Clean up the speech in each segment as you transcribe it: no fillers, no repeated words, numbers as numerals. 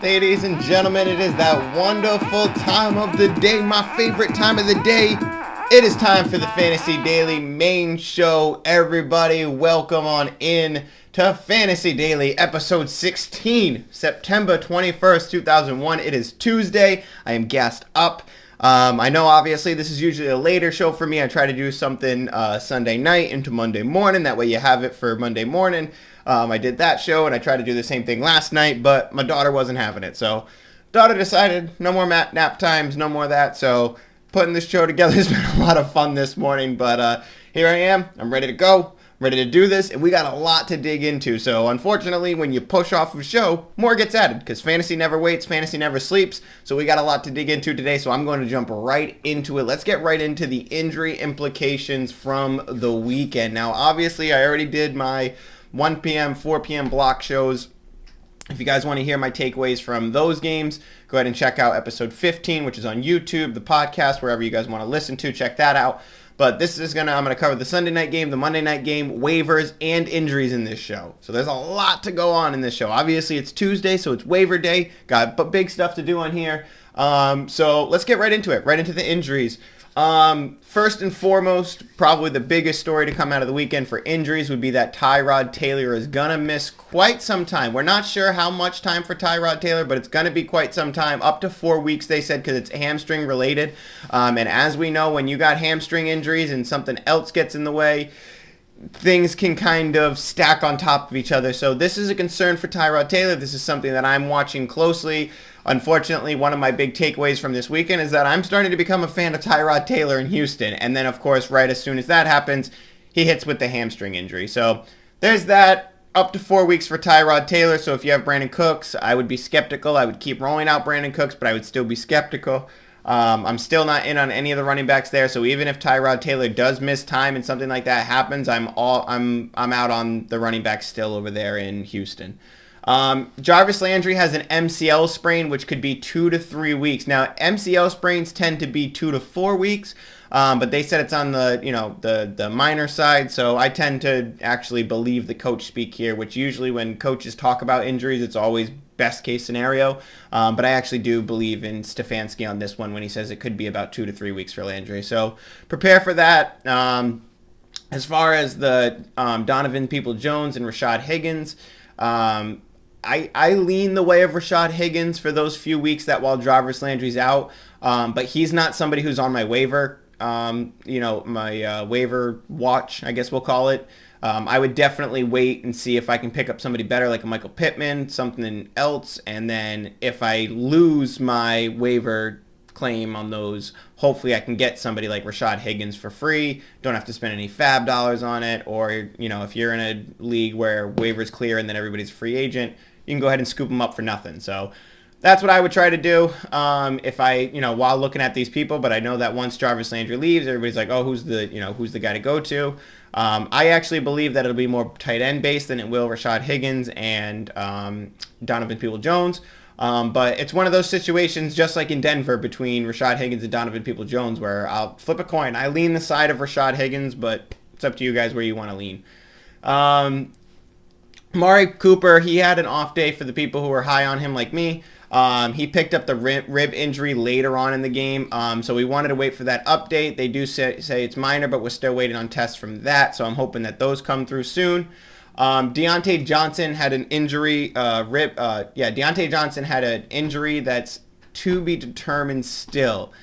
Ladies and gentlemen, it is that wonderful time of the day, my favorite time of the day. It is time for the Fantasy Daily main show. Everybody, welcome on in to Fantasy Daily, episode 16, September 21st, 2001. It is Tuesday. I am gassed up. I know, obviously, this is usually a later show for me. I try to do something Sunday night into Monday morning. That way you have it for Monday morning. I did that show, and I tried to do the same thing last night, but my daughter wasn't having it. So, daughter decided no more nap times, no more of that. So, putting this show together has been a lot of fun this morning. But here I am. I'm ready to go. Ready to do this, and we got a lot to dig into. So, unfortunately, when you push off a show, more gets added, because fantasy never waits, fantasy never sleeps. So, we got a lot to dig into today, so I'm going to jump right into it. Let's get right into the injury implications from the weekend. Now, obviously, I already did my 1 p.m., 4 p.m. block shows. If you guys want to hear my takeaways from those games, go ahead and check out episode 15, which is on YouTube, the podcast, wherever you guys want to listen to, check that out. But this is I'm going to cover the Sunday night game, the Monday night game, waivers, and injuries in this show. So there's a lot to go on in this show. Obviously, it's Tuesday, so it's waiver day. Got big stuff to do on here. So let's get right into it, right into the injuries. First and foremost, probably the biggest story to come out of the weekend for injuries would be that Tyrod Taylor is going to miss quite some time. We're not sure how much time for Tyrod Taylor, but it's going to be quite some time, up to 4 weeks, they said, because it's hamstring related. And as we know, when you got hamstring injuries and something else gets in the way, things can kind of stack on top of each other. So this is a concern for Tyrod Taylor. This is something that I'm watching closely. Unfortunately, one of my big takeaways from this weekend is that I'm starting to become a fan of Tyrod Taylor in Houston. And then, of course, right as soon as that happens, he hits with the hamstring injury. So there's that. Up to 4 weeks for Tyrod Taylor. So if you have Brandon Cooks, I would be skeptical. I would keep rolling out Brandon Cooks, but I would still be skeptical. I'm still not in on any of the running backs there. So even if Tyrod Taylor does miss time and something like that happens, I'm out on the running backs still over there in Houston. Jarvis Landry has an MCL sprain, which could be 2 to 3 weeks. Now, MCL sprains tend to be 2 to 4 weeks, but they said it's on the minor side. So I tend to actually believe the coach speak here, which usually when coaches talk about injuries, it's always best case scenario. But I actually do believe in Stefanski on this one when he says it could be about 2 to 3 weeks for Landry. So prepare for that. As far as the Donovan Peoples-Jones and Rashad Higgins, I lean the way of Rashad Higgins for those few weeks that while Jarvis Landry's out, but he's not somebody who's on my waiver, my waiver watch, I guess we'll call it. I would definitely wait and see if I can pick up somebody better like a Michael Pittman, something else, and then if I lose my waiver claim on those, hopefully I can get somebody like Rashad Higgins for free, don't have to spend any fab dollars on it, or if you're in a league where waivers clear and then everybody's a free agent, you can go ahead and scoop them up for nothing. So that's what I would try to do if I, while looking at these people. But I know that once Jarvis Landry leaves, everybody's like, oh, who's the guy to go to? I actually believe that it'll be more tight end based than it will Rashad Higgins and Donovan Peoples-Jones. But it's one of those situations, just like in Denver, between Rashad Higgins and Donovan Peoples-Jones, where I'll flip a coin. I lean the side of Rashad Higgins, but it's up to you guys where you want to lean. Amari Cooper, he had an off day for the people who were high on him like me. He picked up the rib injury later on in the game, so we wanted to wait for that update. They do say it's minor, but we're still waiting on tests from that, so I'm hoping that those come through soon. Deontay Johnson had an injury, Deontay Johnson had an injury that's to be determined still.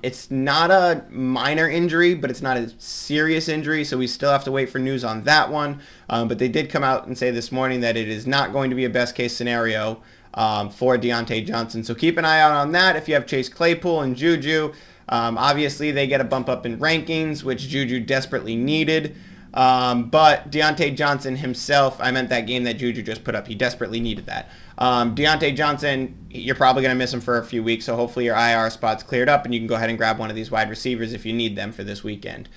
It's not a minor injury, but it's not a serious injury, so we still have to wait for news on that one. But they did come out and say this morning that it is not going to be a best case scenario for Deontay Johnson. So keep an eye out on that. If you have Chase Claypool and Juju, obviously they get a bump up in rankings, which Juju desperately needed. But Deontay Johnson himself, I meant that game that Juju just put up, he desperately needed that. Deontay Johnson, you're probably going to miss him for a few weeks, so hopefully your IR spot's cleared up and you can go ahead and grab one of these wide receivers if you need them for this weekend.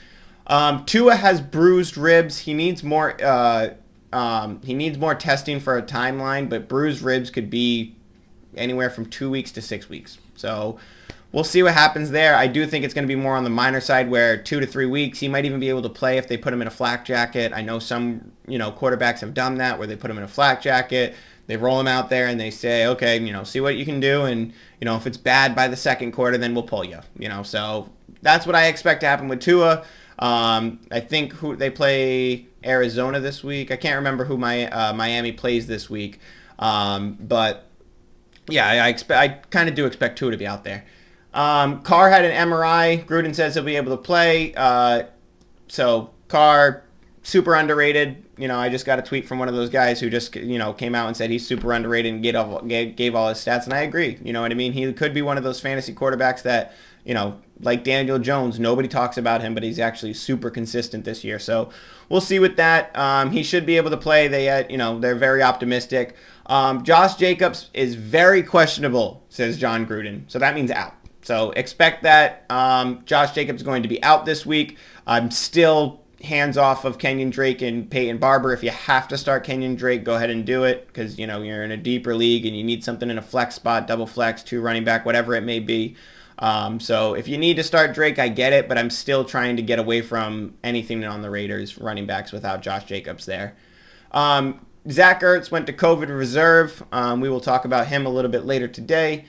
Tua has bruised ribs. He needs more testing for a timeline, but bruised ribs could be anywhere from 2 weeks to 6 weeks. So we'll see what happens there. I do think it's going to be more on the minor side, where 2 to 3 weeks, he might even be able to play if they put him in a flak jacket. I know some, quarterbacks have done that, where they put him in a flak jacket. They roll him out there and they say, okay, see what you can do. And, if it's bad by the second quarter, then we'll pull you, So that's what I expect to happen with Tua. I think they play Arizona this week. I can't remember who Miami plays this week. But yeah, I kind of do expect Tua to be out there. Carr had an MRI. Gruden says he'll be able to play. So Carr, super underrated. I just got a tweet from one of those guys who just, came out and said he's super underrated and gave all his stats. And I agree. You know what I mean? He could be one of those fantasy quarterbacks that, like Daniel Jones, nobody talks about him, but he's actually super consistent this year. So we'll see with that. He should be able to play. They're very optimistic. Josh Jacobs is very questionable, says John Gruden. So that means out. So expect that. Josh Jacobs is going to be out this week. I'm still hands off of Kenyon Drake and Peyton Barber. If you have to start Kenyon Drake, go ahead and do it because, you're in a deeper league and you need something in a flex spot, double flex, 2 running back, whatever it may be. So if you need to start Drake, I get it, but I'm still trying to get away from anything on the Raiders running backs without Josh Jacobs there. Zach Ertz went to COVID reserve. We will talk about him a little bit later today.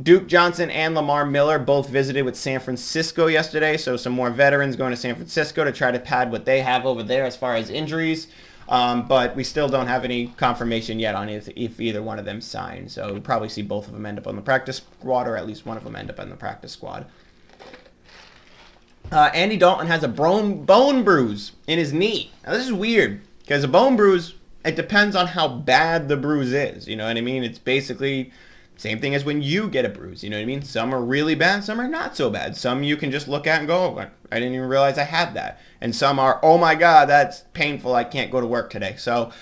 Duke Johnson and Lamar Miller both visited with San Francisco yesterday, so some more veterans going to San Francisco to try to pad what they have over there as far as injuries. But we still don't have any confirmation yet on if either one of them signed. So we'll probably see both of them end up on the practice squad, or at least one of them end up on the practice squad. Andy Dalton has a bone bruise in his knee. Now this is weird because a bone bruise, it depends on how bad the bruise is. You know what I mean? It's basically same thing as when you get a bruise. You know what I mean? Some are really bad, some are not so bad. Some you can just look at and go, oh, I didn't even realize I had that. And some are, oh my God, that's painful. I can't go to work today. So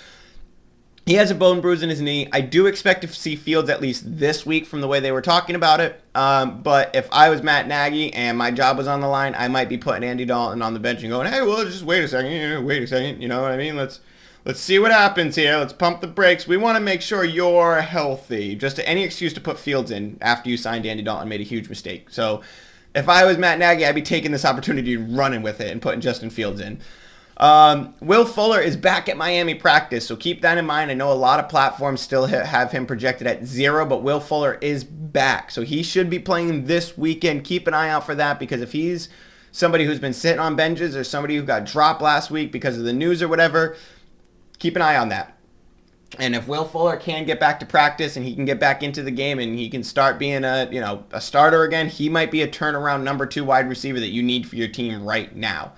he has a bone bruise in his knee. I do expect to see Fields at least this week from the way they were talking about it. But if I was Matt Nagy and my job was on the line, I might be putting Andy Dalton on the bench and going, hey, well, just wait a second. You know what I mean? Let's see what happens here. Let's pump the brakes. We want to make sure you're healthy. Just any excuse to put Fields in after you signed Andy Dalton made a huge mistake. So if I was Matt Nagy, I'd be taking this opportunity and running with it and putting Justin Fields in. Will Fuller is back at Miami practice, so keep that in mind. I know a lot of platforms still have him projected at 0, but Will Fuller is back. So he should be playing this weekend. Keep an eye out for that, because if he's somebody who's been sitting on benches or somebody who got dropped last week because of the news or whatever, keep an eye on that. And if Will Fuller can get back to practice and he can get back into the game and he can start being a starter again, he might be a turnaround number 2 wide receiver that you need for your team right now.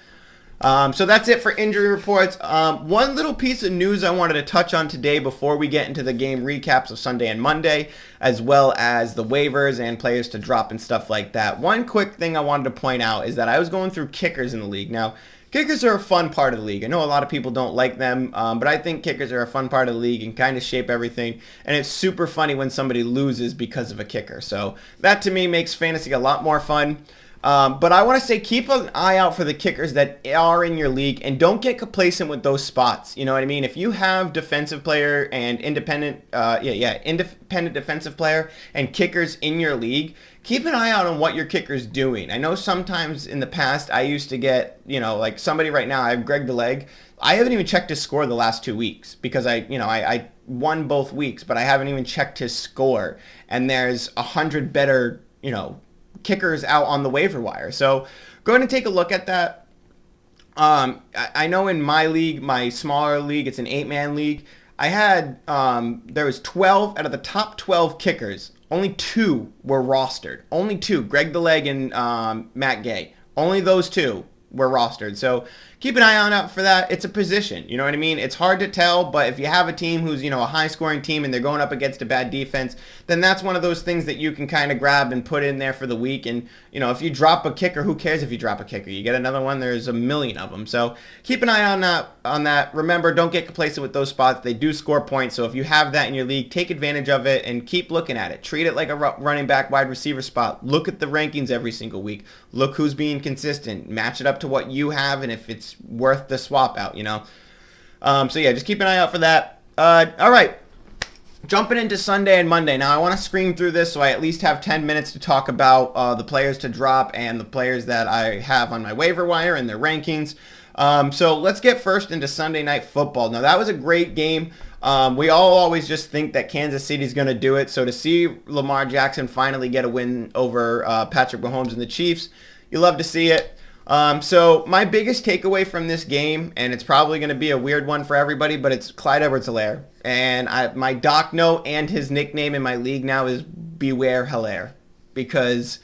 So that's it for injury reports. One little piece of news I wanted to touch on today before we get into the game recaps of Sunday and Monday, as well as the waivers and players to drop and stuff like that. One quick thing I wanted to point out is that I was going through kickers in the league. Now, kickers are a fun part of the league. I know a lot of people don't like them, but I think kickers are a fun part of the league and kind of shape everything. And it's super funny when somebody loses because of a kicker. So that to me makes fantasy a lot more fun. But I want to say keep an eye out for the kickers that are in your league and don't get complacent with those spots. You know what I mean? If you have defensive player and independent defensive player and kickers in your league, keep an eye out on what your kicker's doing. I know sometimes in the past I used to get, like somebody right now, I have Greg the Leg. I haven't even checked his score the last 2 weeks because I won both weeks, but I haven't even checked his score. And there's 100 better, kickers out on the waiver wire. So go ahead and take a look at that. I know in my league, my smaller league, it's an 8-man league. I had, there was 12 out of the top 12 kickers. Only 2 were rostered. Only 2, Greg the Leg and Matt Gay. Only those 2 were rostered. So keep an eye on out for that. It's a position. You know what I mean? It's hard to tell, but if you have a team who's, a high-scoring team and they're going up against a bad defense, then that's one of those things that you can kind of grab and put in there for the week. And, if you drop a kicker, who cares if you drop a kicker? You get another one, there's a million of them. So keep an eye on that. Remember, don't get complacent with those spots. They do score points. So if you have that in your league, take advantage of it and keep looking at it. Treat it like a running back wide receiver spot. Look at the rankings every single week. Look who's being consistent. Match it up to what you have and if it's worth the swap out, So yeah, just keep an eye out for that. All right. Jumping into Sunday and Monday. Now, I want to scream through this so I at least have 10 minutes to talk about the players to drop and the players that I have on my waiver wire and their rankings. So let's get first into Sunday Night Football. Now, that was a great game. We all always just think that Kansas City's going to do it. So to see Lamar Jackson finally get a win over Patrick Mahomes and the Chiefs, you love to see it. So my biggest takeaway from this game, and it's probably going to be a weird one for everybody, but it's Clyde Edwards-Helaire. And my doc note and his nickname in my league now is Beware Hilaire, because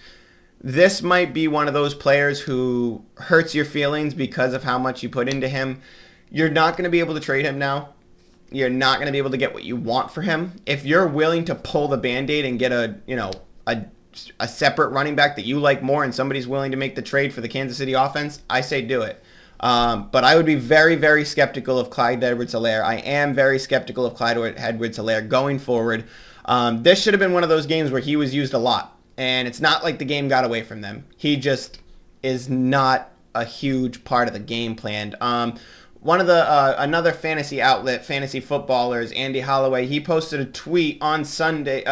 this might be one of those players who hurts your feelings because of how much you put into him. You're not going to be able to trade him now. You're not going to be able to get what you want for him. If you're willing to pull the Band-Aid and get a separate running back that you like more and somebody's willing to make the trade for the Kansas City offense, I say do it. But I would be very, very skeptical of Clyde Edwards-Helaire. I am very skeptical of Clyde Edwards-Helaire going forward. This should have been one of those games where he was used a lot, and it's not like the game got away from them. He just is not a huge part of the game plan. One of the another fantasy outlet, Fantasy Footballers, Andy Holloway, he posted a tweet on Sunday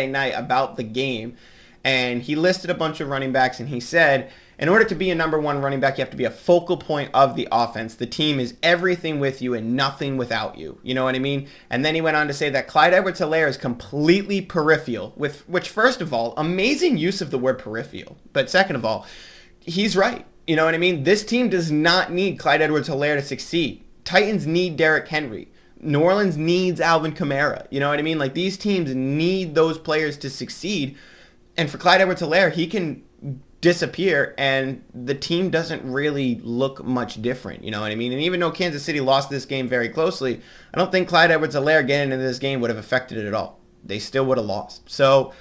night about the game, and he listed a bunch of running backs, and he said, in order to be a number one running back, you have to be a focal point of the offense. The team is everything with you and nothing without you. You know what I mean? And then he went on to say that Clyde Edwards-Helaire is completely peripheral, which first of all, amazing use of the word peripheral. But second of all, he's right. You know what I mean? This team does not need Clyde Edwards-Helaire to succeed. Titans need Derrick Henry. New Orleans needs Alvin Kamara. You know what I mean? Like, these teams need those players to succeed. And for Clyde Edwards-Helaire, he can disappear and the team doesn't really look much different. You know what I mean? And even though Kansas City lost this game very closely, I don't think Clyde Edwards-Helaire getting into this game would have affected it at all. They still would have lost. So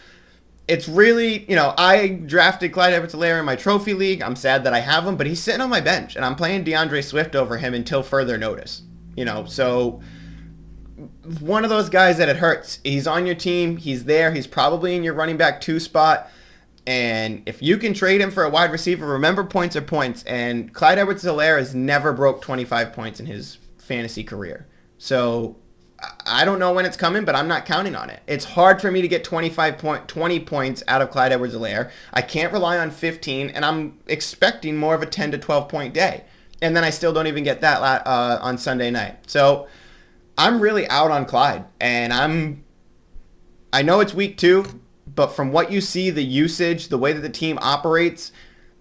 it's really, I drafted Clyde Edwards-Helaire in my trophy league. I'm sad that I have him, but he's sitting on my bench and I'm playing DeAndre Swift over him until further notice. So one of those guys that it hurts. He's on your team. He's there. He's probably in your running back 2 spot. And if you can trade him for a wide receiver, remember, points are points. And Clyde Edwards-Helaire has never broke 25 points in his fantasy career. So I don't know when it's coming, but I'm not counting on it. It's hard for me to get 20 points out of Clyde Edwards-Helaire. I can't rely on 15, and I'm expecting more of a 10 to 12 point day. And then I still don't even get that on Sunday night. So I'm really out on Clyde. And I know it's week 2. But from what you see, the usage, the way that the team operates,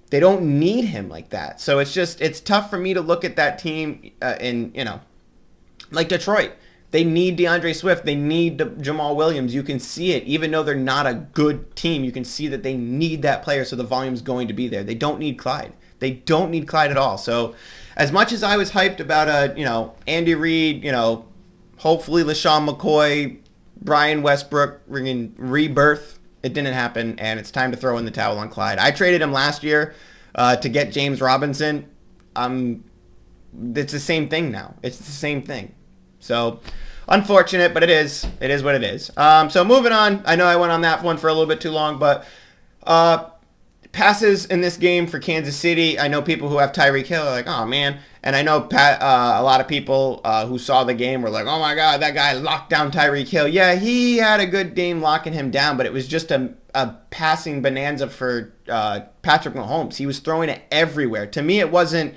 they don't need him like that. So it's tough for me to look at that team like Detroit. They need DeAndre Swift. They need Jamal Williams. You can see it. Even though they're not a good team, you can see that they need that player, so the volume's going to be there. They don't need Clyde. They don't need Clyde at all. So as much as I was hyped about Andy Reid, hopefully LaShawn McCoy, Brian Westbrook rebirth, it didn't happen, and it's time to throw in the towel on Clyde. I traded him last year to get James Robinson. It's the same thing now. It's the same thing. So, unfortunate, but it is. It is what it is. So, moving on. I know I went on that one for a little bit too long, but passes in this game for Kansas City. I know people who have Tyreek Hill are like, oh, man. And I know a lot of people who saw the game were like, oh, my God, that guy locked down Tyreek Hill. Yeah, he had a good game locking him down, but it was just a passing bonanza for Patrick Mahomes. He was throwing it everywhere. To me, it wasn't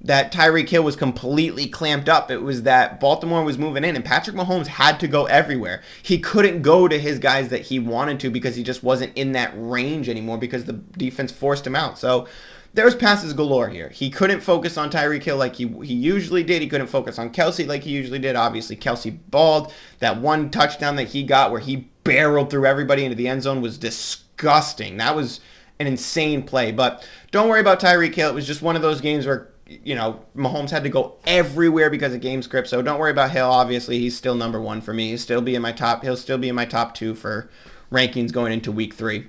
that Tyreek Hill was completely clamped up. It was that Baltimore was moving in, and Patrick Mahomes had to go everywhere. He couldn't go to his guys that he wanted to because he just wasn't in that range anymore because the defense forced him out. So there was passes galore here. He couldn't focus on Tyreek Hill like he usually did. He couldn't focus on Kelsey like he usually did. Obviously, Kelsey balled. That one touchdown that he got where he barreled through everybody into the end zone was disgusting. That was an insane play. But don't worry about Tyreek Hill. It was just one of those games where Mahomes had to go everywhere because of game script. So don't worry about Hill. Obviously, he's still number 1 for me. He'll still be in my top 2 for rankings going into week 3.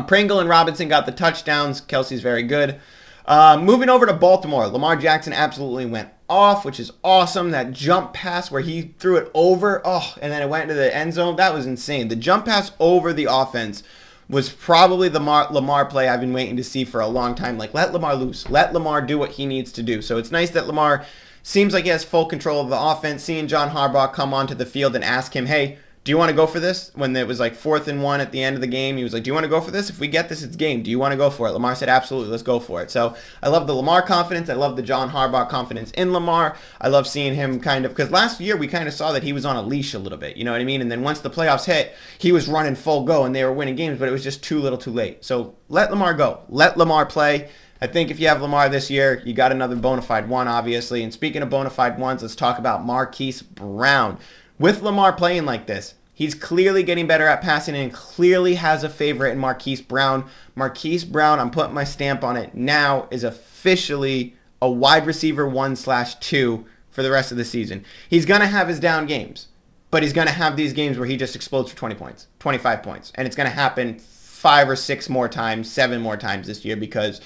Pringle and Robinson got the touchdowns. Kelsey's very good. Moving over to Baltimore, Lamar Jackson absolutely went off, which is awesome. That jump pass where he threw it over, and then it went into the end zone. That was insane. The jump pass over the offense was probably the Lamar play I've been waiting to see for a long time. Like, let Lamar loose. Let Lamar do what he needs to do. So it's nice that Lamar seems like he has full control of the offense. Seeing John Harbaugh come onto the field and ask him, hey, do you want to go for this? When it was like 4th and 1 at the end of the game, he was like, do you want to go for this? If we get this, it's game. Do you want to go for it? Lamar said, absolutely, let's go for it. So I love the Lamar confidence. I love the John Harbaugh confidence in Lamar. I love seeing him kind of, because last year we kind of saw that he was on a leash a little bit, you know what I mean? And then once the playoffs hit, he was running full go and they were winning games, but it was just too little too late. So let Lamar go. Let Lamar play. I think if you have Lamar this year, you got another bona fide one, obviously. And speaking of bona fide ones, let's talk about Marquise Brown. With Lamar playing like this, he's clearly getting better at passing and clearly has a favorite in Marquise Brown. Marquise Brown, I'm putting my stamp on it now, is officially a wide receiver 1/2 for the rest of the season. He's going to have his down games, but he's going to have these games where he just explodes for 20 points, 25 points. And it's going to happen 5 or 6 more times, 7 more times this year because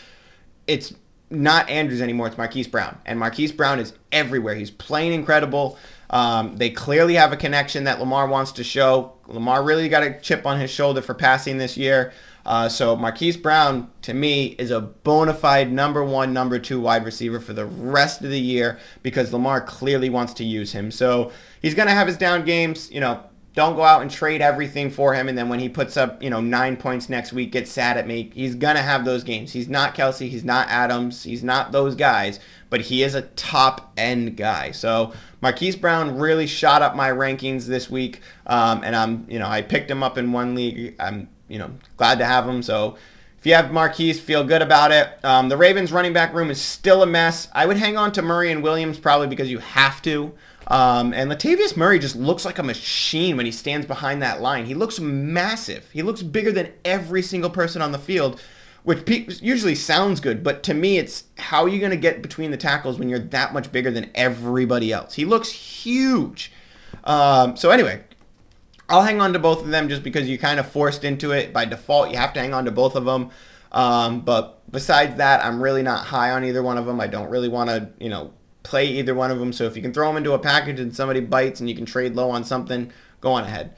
it's not Andrews anymore, it's Marquise Brown. And Marquise Brown is everywhere. He's playing incredible. They clearly have a connection that Lamar wants to show. Lamar really got a chip on his shoulder for passing this year. So Marquise Brown, to me, is a bona fide number 1, number 2 wide receiver for the rest of the year because Lamar clearly wants to use him. So he's going to have his down games. Don't go out and trade everything for him, and then when he puts up 9 points next week, get sad at me. He's going to have those games. He's not Kelsey. He's not Adams. He's not those guys, but he is a top-end guy. So Marquise Brown really shot up my rankings this week, and I picked him up in one league. I'm glad to have him. So if you have Marquise, feel good about it. The Ravens running back room is still a mess. I would hang on to Murray and Williams probably because you have to. And Latavius Murray just looks like a machine when he stands behind that line. He looks massive. He looks bigger than every single person on the field, which usually sounds good. But to me, it's how are you going to get between the tackles when you're that much bigger than everybody else? He looks huge. So anyway, I'll hang on to both of them just because you're kind of forced into it. By default, you have to hang on to both of them. But besides that, I'm really not high on either one of them. I don't really want to, play either one of them. So if you can throw them into a package and somebody bites and you can trade low on something, go on ahead.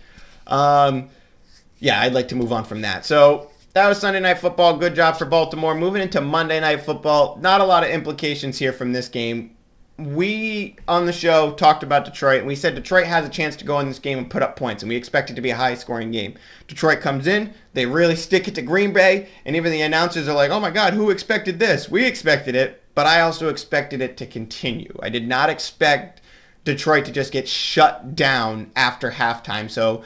I'd like to move on from that. So that was Sunday Night Football. Good job for Baltimore. Moving into Monday Night Football, not a lot of implications here from this game. We, on the show, talked about Detroit, and we said Detroit has a chance to go in this game and put up points, and we expect it to be a high-scoring game. Detroit comes in, they really stick it to Green Bay, and even the announcers are like, oh my God, who expected this? We expected it, but I also expected it to continue. I did not expect Detroit to just get shut down after halftime, so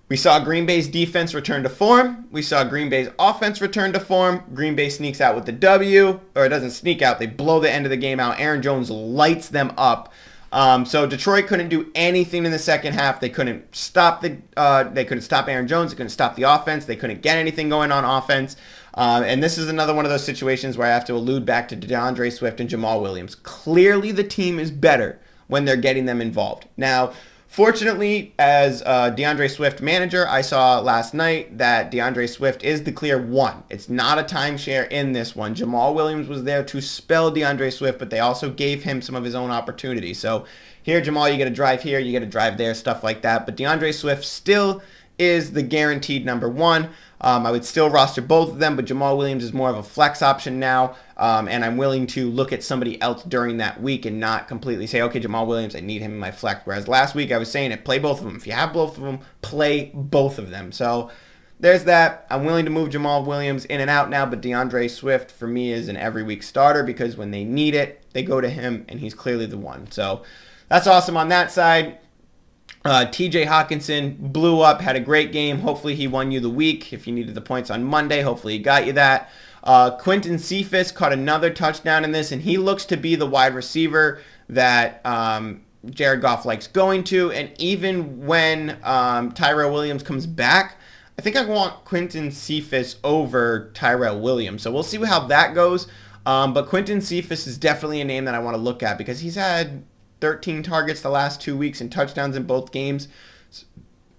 we saw Green Bay's defense return to form. We saw Green Bay's offense return to form. Green Bay sneaks out with the W, or it doesn't sneak out. They blow the end of the game out. Aaron Jones lights them up. So Detroit couldn't do anything in the second half. They couldn't stop Aaron Jones. They couldn't stop the offense. They couldn't get anything going on offense. And this is another one of those situations where I have to allude back to DeAndre Swift and Jamal Williams. Clearly the team is better when they're getting them involved. Now, fortunately, as DeAndre Swift manager, I saw last night that DeAndre Swift is the clear one. It's not a timeshare in this one. Jamal Williams was there to spell DeAndre Swift, but they also gave him some of his own opportunities. So here, Jamal, you got to drive here, you got to drive there, stuff like that. But DeAndre Swift still is the guaranteed number one. I would still roster both of them, but Jamal Williams is more of a flex option now, and I'm willing to look at somebody else during that week and not completely say, okay, Jamal Williams, I need him in my flex. Whereas last week I was saying it, play both of them. If you have both of them, play both of them. So there's that. I'm willing to move Jamal Williams in and out now, but DeAndre Swift for me is an every week starter because when they need it, they go to him, and he's clearly the one. So that's awesome on that side. TJ Hawkinson blew up, had a great game. Hopefully he won you the week. If you needed the points on Monday, hopefully he got you that. Quentin Cephas caught another touchdown in this, and he looks to be the wide receiver that Jared Goff likes going to. And even when Tyrell Williams comes back, I think I want Quentin Cephas over Tyrell Williams. So we'll see how that goes. But Quentin Cephas is definitely a name that I want to look at because he's had 13 targets the last 2 weeks and touchdowns in both games.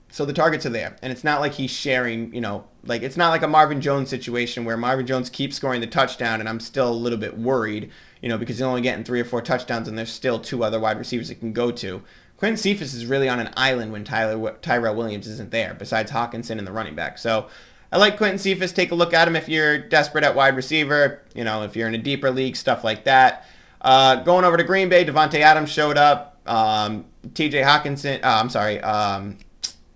So the targets are there. And it's not like he's sharing, it's not like a Marvin Jones situation where Marvin Jones keeps scoring the touchdown and I'm still a little bit worried, because he's only getting 3 or 4 touchdowns and there's still 2 other wide receivers he can go to. Quentin Cephas is really on an island when Tyrell Williams isn't there, besides Hawkinson and the running back. So I like Quentin Cephas. Take a look at him if you're desperate at wide receiver, if you're in a deeper league, stuff like that. Going over to Green Bay, Devontae Adams showed up. TJ Hawkinson,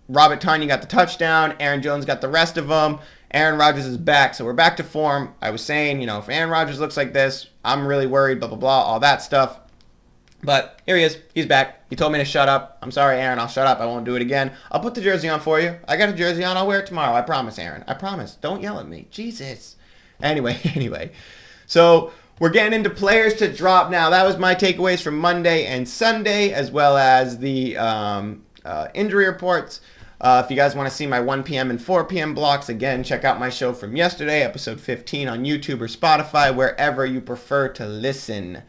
Robert Tonyan got the touchdown. Aaron Jones got the rest of them. Aaron Rodgers is back, so we're back to form. I was saying, if Aaron Rodgers looks like this, I'm really worried, blah, blah, blah, all that stuff. But here he is. He's back. He told me to shut up. I'm sorry, Aaron. I'll shut up. I won't do it again. I'll put the jersey on for you. I got a jersey on. I'll wear it tomorrow. I promise, Aaron. I promise. Don't yell at me. Jesus. Anyway. So we're getting into players to drop now. That was my takeaways from Monday and Sunday, as well as the injury reports. If you guys want to see my 1 p.m. and 4 p.m. blocks, again, check out my show from yesterday, episode 15 on YouTube or Spotify, wherever you prefer to listen.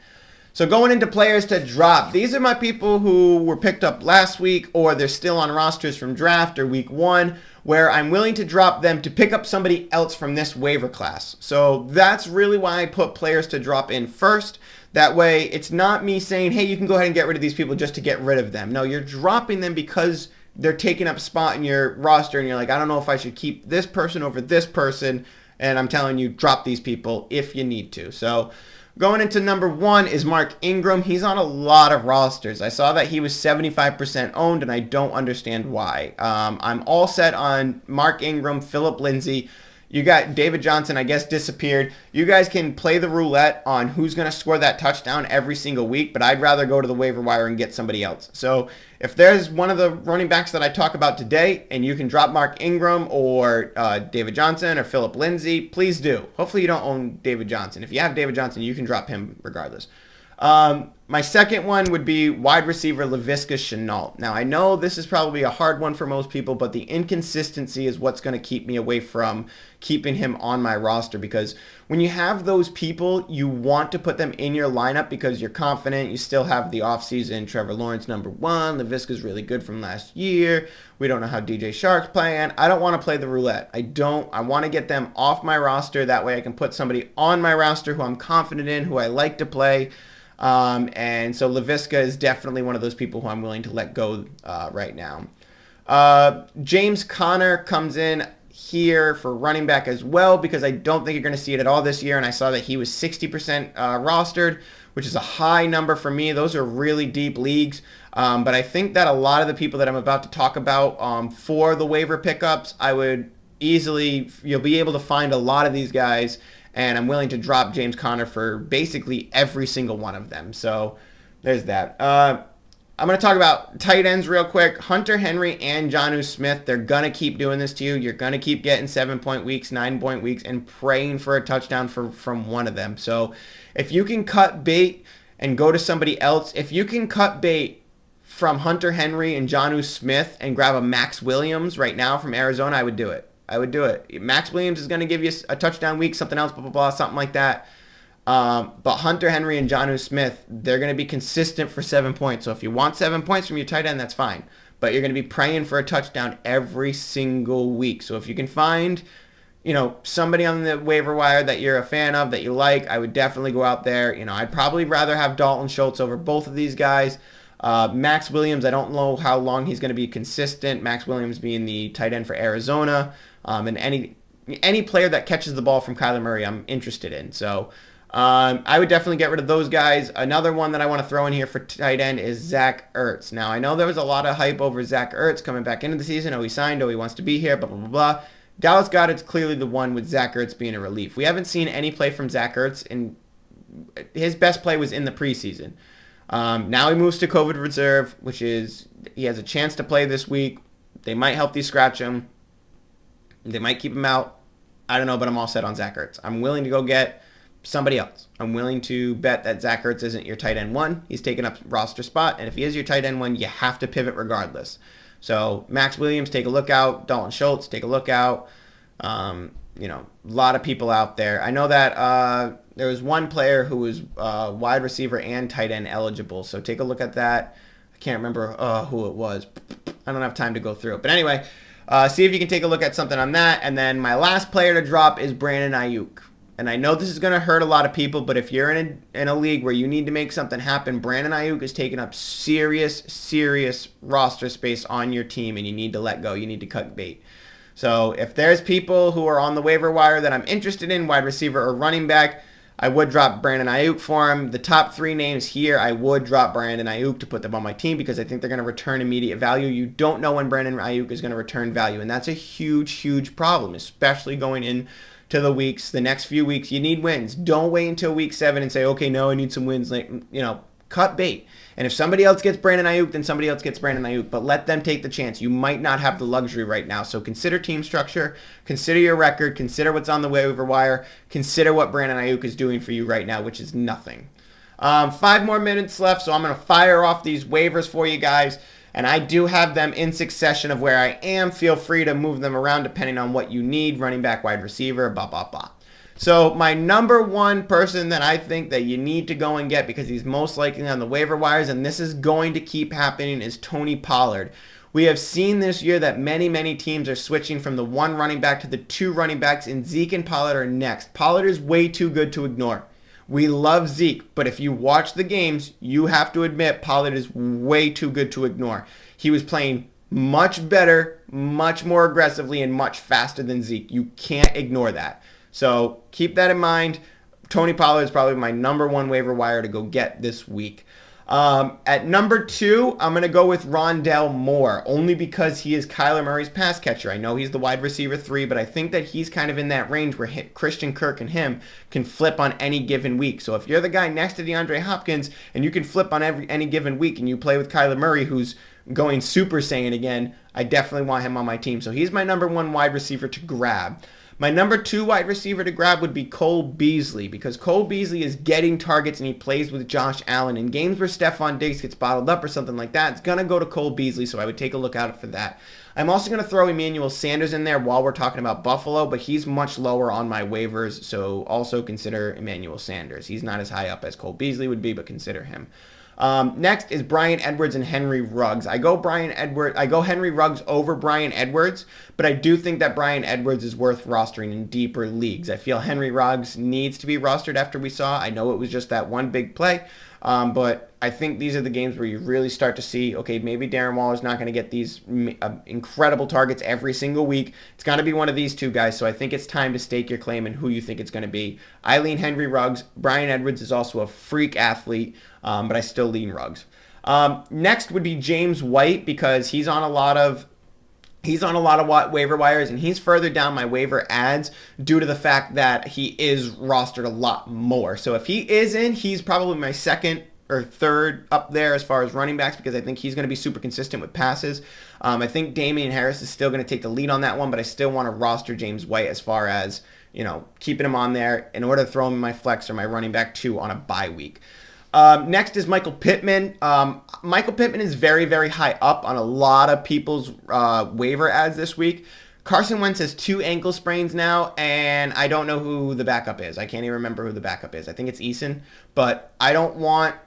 So going into players to drop, these are my people who were picked up last week, or they're still on rosters from draft or week 1, where I'm willing to drop them to pick up somebody else from this waiver class. So that's really why I put players to drop in first. That way, it's not me saying, hey, you can go ahead and get rid of these people just to get rid of them. No, you're dropping them because they're taking up spot in your roster, and you're like, I don't know if I should keep this person over this person, and I'm telling you, drop these people if you need to. So going into number 1 is Mark Ingram. He's on a lot of rosters. I saw that he was 75% owned, and I don't understand why. I'm all set on Mark Ingram, Phillip Lindsay. You got David Johnson, I guess, disappeared. You guys can play the roulette on who's going to score that touchdown every single week, but I'd rather go to the waiver wire and get somebody else. So if there's one of the running backs that I talk about today, and you can drop Mark Ingram or David Johnson or Phillip Lindsay, please do. Hopefully you don't own David Johnson. If you have David Johnson, you can drop him regardless. My second one would be wide receiver Laviska Shenault. Now, I know this is probably a hard one for most people, but the inconsistency is what's going to keep me away from keeping him on my roster, because when you have those people, you want to put them in your lineup because you're confident. You still have the offseason Trevor Lawrence number 1. Laviska's really good from last year. We don't know how DJ Shark's playing. I don't want to play the roulette. I want to get them off my roster. That way I can put somebody on my roster who I'm confident in, who I like to play. And so Laviska is definitely one of those people who I'm willing to let go right now. James Conner comes in here for running back as well, because I don't think you're going to see it at all this year, and I saw that he was 60% rostered, which is a high number for me. Those are really deep leagues, but I think that a lot of the people that I'm about to talk about for the waiver pickups, you'll be able to find a lot of these guys, and I'm willing to drop James Conner for basically every single one of them. So there's that. I'm going to talk about tight ends real quick. Hunter Henry and Jonnu Smith, they're going to keep doing this to you. You're going to keep getting 7-point weeks, 9-point weeks, and praying for a touchdown from one of them. So if you can cut bait and go to somebody else, if you can cut bait from Hunter Henry and Jonnu Smith and grab a Max Williams right now from Arizona, I would do it. Max Williams is going to give you a touchdown week, something else, blah, blah, blah, something like that. But Hunter Henry and Jonnu Smith, they're going to be consistent for 7 points. So if you want 7 points from your tight end, that's fine. But you're going to be praying for a touchdown every single week. So if you can find, somebody on the waiver wire that you're a fan of, that you like, I would definitely go out there. I'd probably rather have Dalton Schultz over both of these guys. Max Williams, I don't know how long he's going to be consistent. Max Williams being the tight end for Arizona. And any player that catches the ball from Kyler Murray, I'm interested in. So I would definitely get rid of those guys. Another one that I want to throw in here for tight end is Zach Ertz. Now, I know there was a lot of hype over Zach Ertz coming back into the season. Oh, he signed. Oh, he wants to be here, blah, blah, blah, blah. Dallas Goedert's clearly the one with Zach Ertz being a relief. We haven't seen any play from Zach Ertz, and his best play was in the preseason. Now he moves to COVID reserve, which is he has a chance to play this week. They might healthy scratch him. They might keep him out. I don't know, but I'm all set on Zach Ertz. I'm willing to go get somebody else. I'm willing to bet that Zach Ertz isn't your tight end 1. He's taking up roster spot, and if he is your tight end 1, you have to pivot regardless. So Max Williams, take a look out. Dalton Schultz, take a look out. A lot of people out there. I know that there was one player who was wide receiver and tight end eligible, so take a look at that. I can't remember who it was. I don't have time to go through it. But anyway, see if you can take a look at something on that. And then my last player to drop is Brandon Aiyuk. And I know this is going to hurt a lot of people, but if you're in a league where you need to make something happen, Brandon Aiyuk is taking up serious roster space on your team, and you need to let go. You need to cut bait. So if there's people who are on the waiver wire that I'm interested in, wide receiver or running back, I would drop Brandon Aiyuk for him. The top 3 names here, I would drop Brandon Aiyuk to put them on my team because I think they're going to return immediate value. You don't know when Brandon Aiyuk is going to return value, and that's a huge, huge problem, especially going into the weeks, the next few weeks. You need wins. Don't wait until week 7 and say, okay, no, I need some wins. Like, cut bait. And if somebody else gets Brandon Aiyuk, then somebody else gets Brandon Aiyuk. But let them take the chance. You might not have the luxury right now. So consider team structure. Consider your record. Consider what's on the waiver wire. Consider what Brandon Aiyuk is doing for you right now, which is nothing. 5 more minutes left, so I'm going to fire off these waivers for you guys. And I do have them in succession of where I am. Feel free to move them around depending on what you need. Running back, wide receiver, blah, blah, blah. So my number 1 person that I think that you need to go and get because he's most likely on the waiver wires, and this is going to keep happening, is Tony Pollard. We have seen this year that many, many teams are switching from the 1 running back to the 2 running backs, and Zeke and Pollard are next. Pollard is way too good to ignore. We love Zeke, but if you watch the games, you have to admit Pollard is way too good to ignore. He was playing much better, much more aggressively, and much faster than Zeke. You can't ignore that. So keep that in mind. Tony Pollard is probably my number 1 waiver wire to go get this week. At number 2, I'm going to go with Ronald Moore, only because he is Kyler Murray's pass catcher. I know he's the wide receiver 3, but I think that he's kind of in that range where Christian Kirk and him can flip on any given week. So if you're the guy next to DeAndre Hopkins and you can flip on any given week and you play with Kyler Murray, who's going Super Saiyan again, I definitely want him on my team. So he's my number 1 wide receiver to grab. My number 2 wide receiver to grab would be Cole Beasley, because Cole Beasley is getting targets and he plays with Josh Allen. In games where Stephon Diggs gets bottled up or something like that, it's going to go to Cole Beasley, so I would take a look out for that. I'm also going to throw Emmanuel Sanders in there while we're talking about Buffalo, but he's much lower on my waivers, so also consider Emmanuel Sanders. He's not as high up as Cole Beasley would be, but consider him. Next is Bryan Edwards and Henry Ruggs. I go Henry Ruggs over Bryan Edwards, but I do think that Bryan Edwards is worth rostering in deeper leagues. I feel Henry Ruggs needs to be rostered after we saw. I know it was just that one big play, but I think these are the games where you really start to see, okay, maybe Darren Waller's not going to get these incredible targets every single week. It's got to be one of these 2 guys, so I think it's time to stake your claim and who you think it's going to be. I lean Henry Ruggs. Bryan Edwards is also a freak athlete, but I still lean Ruggs. Next would be James White, because he's on a lot of waiver wires, and he's further down my waiver ads due to the fact that he is rostered a lot more. So if he is in, he's probably my 2nd or 3rd up there as far as running backs, because I think he's going to be super consistent with passes. I think Damian Harris is still going to take the lead on that one, but I still want to roster James White as far as, keeping him on there in order to throw him in my flex or my running back 2 on a bye week. Next is Michael Pittman. Michael Pittman is very, very high up on a lot of people's waiver ads this week. Carson Wentz has 2 ankle sprains now, and I don't know who the backup is. I can't even remember who the backup is. I think it's Eason, but I don't want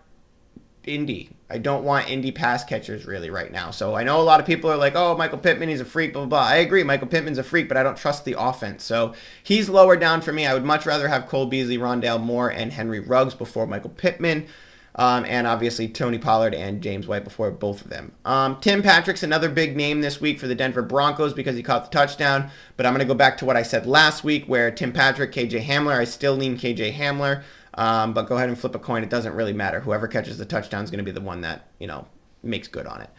Indy. I don't want Indy pass catchers really right now. So I know a lot of people are like, oh, Michael Pittman, he's a freak, blah, blah, blah. I agree, Michael Pittman's a freak, but I don't trust the offense. So he's lower down for me. I would much rather have Cole Beasley, Rondale Moore, and Henry Ruggs before Michael Pittman. And obviously Tony Pollard and James White before both of them. Tim Patrick's another big name this week for the Denver Broncos because he caught the touchdown. But I'm going to go back to what I said last week where Tim Patrick, KJ Hamler, I still lean KJ Hamler. But go ahead and flip a coin. It doesn't really matter. Whoever catches the touchdown is going to be the one that, makes good on it.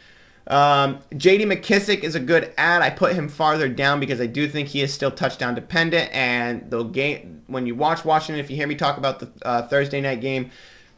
J.D. McKissic is a good ad. I put him farther down because I do think he is still touchdown dependent. And the game, when you watch Washington, if you hear me talk about the Thursday night game,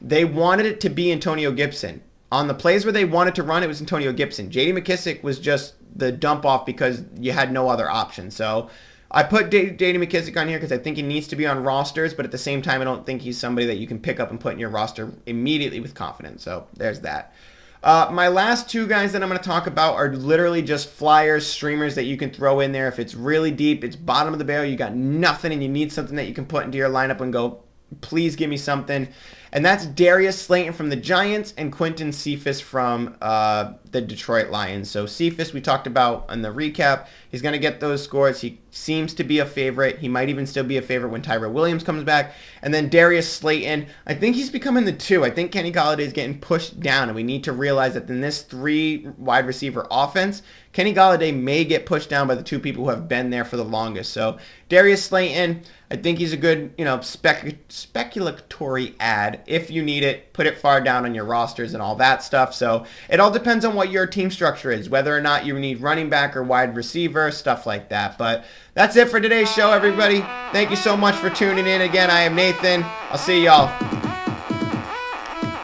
they wanted it to be Antonio Gibson. On the plays where they wanted to run, it was Antonio Gibson. J.D. McKissic was just the dump off because you had no other option. So I put J.D. McKissic on here because I think he needs to be on rosters, but at the same time, I don't think he's somebody that you can pick up and put in your roster immediately with confidence. So there's that. My last 2 guys that I'm going to talk about are literally just flyers, streamers that you can throw in there. If it's really deep, it's bottom of the barrel, you got nothing, and you need something that you can put into your lineup and go, please give me something. And that's Darius Slayton from the Giants and Quinton Cephas from the Detroit Lions. So Cephas, we talked about in the recap. He's going to get those scores. He seems to be a favorite. He might even still be a favorite when Tyrell Williams comes back. And then Darius Slayton, I think he's becoming the 2. I think Kenny Golladay is getting pushed down, and we need to realize that in this 3 wide receiver offense, Kenny Golladay may get pushed down by the two people who have been there for the longest. So Darius Slayton, I think he's a good, speculatory ad. If you need it, put it far down on your rosters and all that stuff. So it all depends on what your team structure is, whether or not you need running back or wide receiver, stuff like that. But that's it for today's show, everybody. Thank you so much for tuning in. Again, I am Nathan. I'll see y'all